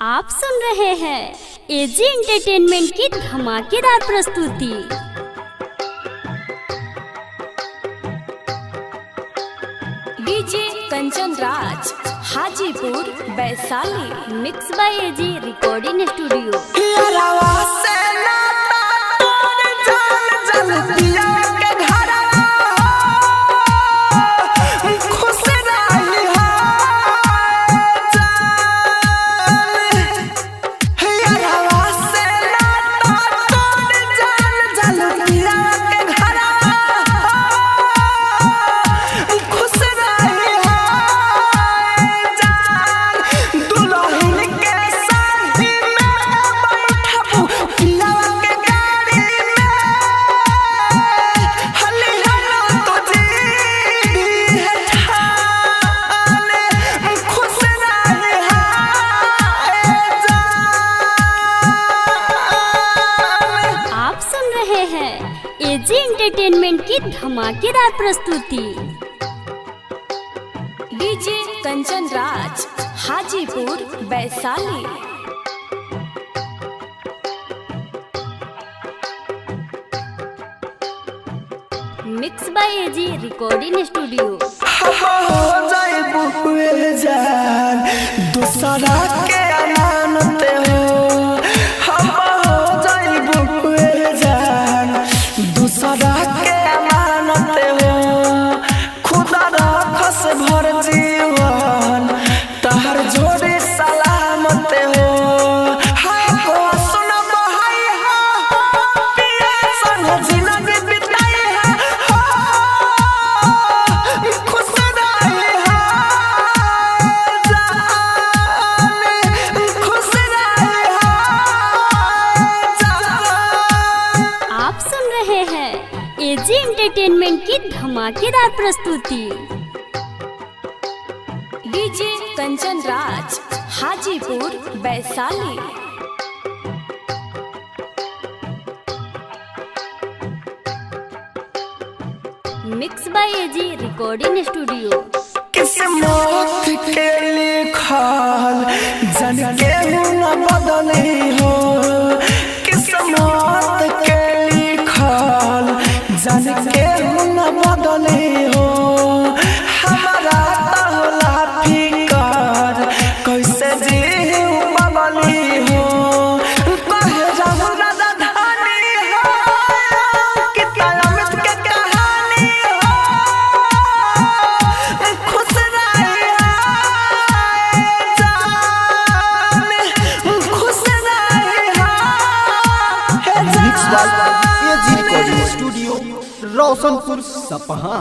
आप सुन रहे हैं एजी एंटरटेनमेंट की धमाकेदार प्रस्तुति। DJ Kanchan Raj Hajipur Vaishali. Mix by AG recording studio. AG entertainment की धमाकेदार प्रस्तुति। DJ Kanchan Raj Hajipur Vaishali. Mix by AG recording studio. दूसरा के अमानत हो, हम हो जाइबू जान दूसरा के अमानत हो। खुदा रखस भर जीवन तहर जोड़ी सलामत हो। हाको सुन बहाई हो पिया संग जिंदगी बिताई है हो। खुश रही हो जान, खुश रही हो जान। आप सुन रहे हैं एजी एंटरटेनमेंट की धमाकेदार प्रस्तुति। DJ Kanchan Raj Hajipur Vaishali. Mix by AG recording studio. किस्मत के लिखल जन के न बदली हो। किस्मत के लिखल जन के न बदली हो। हमारा तहला फिकर कैसे जीव बदली हो। कहे जाऊं राजा धानी हो कि कयामत के कहानी हो। खुश रही हो जान, खुश रही हो mix by AG recording studio Roshanpur Sapaha.